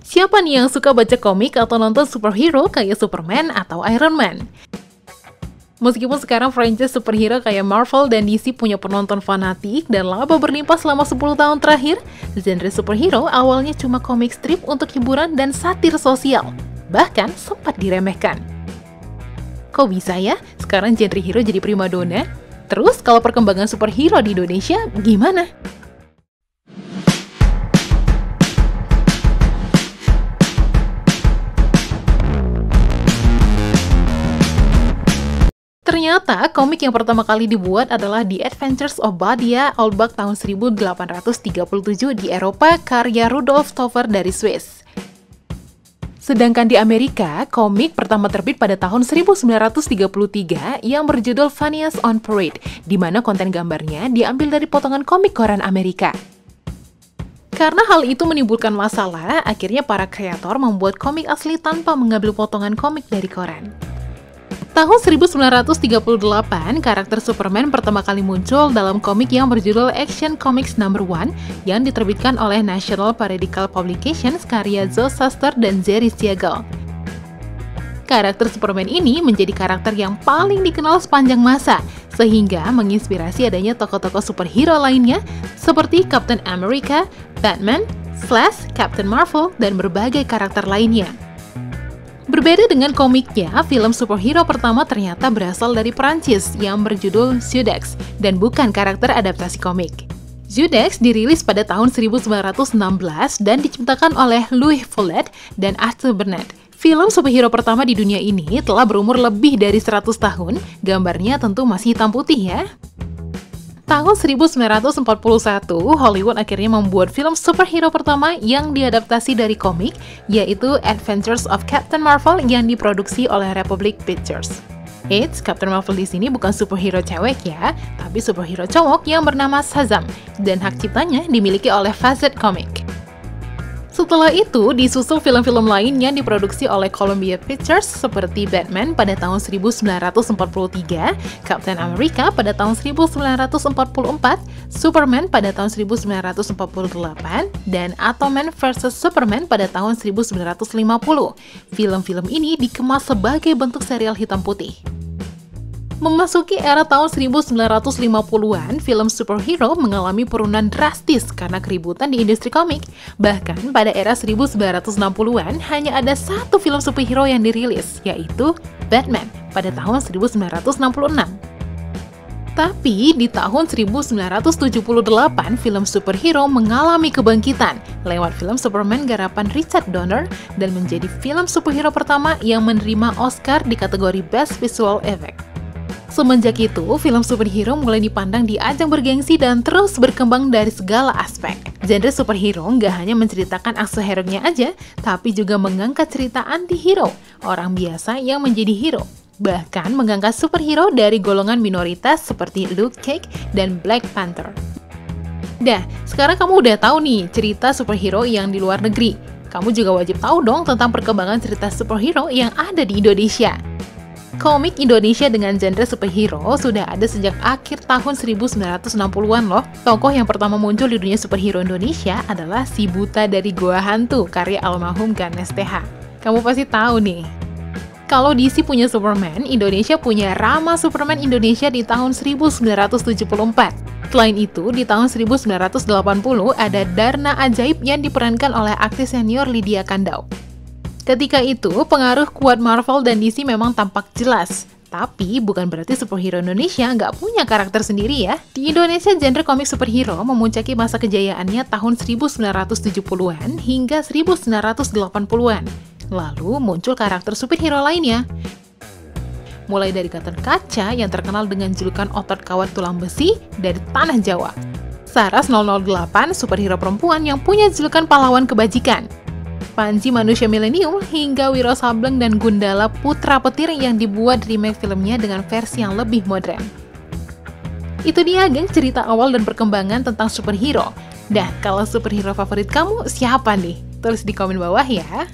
Siapa nih yang suka baca komik atau nonton superhero kayak Superman atau Iron Man? Meskipun sekarang franchise superhero kayak Marvel dan DC punya penonton fanatik dan laba berlimpah selama 10 tahun terakhir, genre superhero awalnya cuma komik strip untuk hiburan dan satir sosial, bahkan sempat diremehkan. Kok bisa ya sekarang genre hero jadi primadona? Terus kalau perkembangan superhero di Indonesia gimana? Ternyata, komik yang pertama kali dibuat adalah The Adventures of Badia Oldbuck tahun 1837 di Eropa karya Rudolf Stover dari Swiss. Sedangkan di Amerika, komik pertama terbit pada tahun 1933 yang berjudul Phineas on Parade, di mana konten gambarnya diambil dari potongan komik koran Amerika. Karena hal itu menimbulkan masalah, akhirnya para kreator membuat komik asli tanpa mengambil potongan komik dari koran. Tahun 1938, karakter Superman pertama kali muncul dalam komik yang berjudul Action Comics No. 1 yang diterbitkan oleh National Periodical Publications karya Joe Shuster dan Jerry Siegel. Karakter Superman ini menjadi karakter yang paling dikenal sepanjang masa, sehingga menginspirasi adanya tokoh-tokoh superhero lainnya seperti Captain America, Batman, Flash, Captain Marvel, dan berbagai karakter lainnya. Berbeda dengan komiknya, film superhero pertama ternyata berasal dari Prancis yang berjudul Zudex dan bukan karakter adaptasi komik. Zudex dirilis pada tahun 1916 dan diciptakan oleh Louis Follett dan Arthur Burnett. Film superhero pertama di dunia ini telah berumur lebih dari 100 tahun, gambarnya tentu masih hitam putih ya. Tahun 1941, Hollywood akhirnya membuat film superhero pertama yang diadaptasi dari komik, yaitu Adventures of Captain Marvel yang diproduksi oleh Republic Pictures. Eits, Captain Marvel di sini bukan superhero cewek ya, tapi superhero cowok yang bernama Shazam, dan hak ciptanya dimiliki oleh Fawcett Comics. Setelah itu, disusul film-film lain yang diproduksi oleh Columbia Pictures seperti Batman pada tahun 1943, Captain America pada tahun 1944, Superman pada tahun 1948, dan Atoman vs Superman pada tahun 1950. Film-film ini dikemas sebagai bentuk serial hitam putih. Memasuki era tahun 1950-an, film superhero mengalami penurunan drastis karena keributan di industri komik. Bahkan pada era 1960-an, hanya ada satu film superhero yang dirilis, yaitu Batman pada tahun 1966. Tapi di tahun 1978, film superhero mengalami kebangkitan lewat film Superman garapan Richard Donner dan menjadi film superhero pertama yang menerima Oscar di kategori Best Visual Effect. Semenjak itu, film superhero mulai dipandang di ajang bergengsi dan terus berkembang dari segala aspek. Genre superhero nggak hanya menceritakan aksi heroiknya aja, tapi juga mengangkat cerita anti-hero, orang biasa yang menjadi hero. Bahkan mengangkat superhero dari golongan minoritas seperti Luke Cage dan Black Panther. Dah, sekarang kamu udah tahu nih cerita superhero yang di luar negeri. Kamu juga wajib tahu dong tentang perkembangan cerita superhero yang ada di Indonesia. Komik Indonesia dengan genre superhero sudah ada sejak akhir tahun 1960-an loh. Tokoh yang pertama muncul di dunia superhero Indonesia adalah Si Buta dari Goa Hantu, karya almarhum Ganes TH. Kamu pasti tahu nih. Kalau DC punya Superman, Indonesia punya Rama Superman Indonesia di tahun 1974. Selain itu, di tahun 1980 ada Darna Ajaib yang diperankan oleh aktris senior Lydia Kandau. Ketika itu, pengaruh kuat Marvel dan DC memang tampak jelas. Tapi, bukan berarti superhero Indonesia nggak punya karakter sendiri ya. Di Indonesia, genre komik superhero memuncaki masa kejayaannya tahun 1970-an hingga 1980-an. Lalu, muncul karakter superhero lainnya. Mulai dari Gatot Kaca yang terkenal dengan julukan otot kawat tulang besi dari Tanah Jawa. Saras 008, superhero perempuan yang punya julukan pahlawan kebajikan. Panji manusia milenium hingga Wiro Sableng dan Gundala Putra Petir yang dibuat remake filmnya dengan versi yang lebih modern. Itu dia geng cerita awal dan perkembangan tentang superhero. Dah, kalau superhero favorit kamu siapa nih? Tulis di komen bawah ya.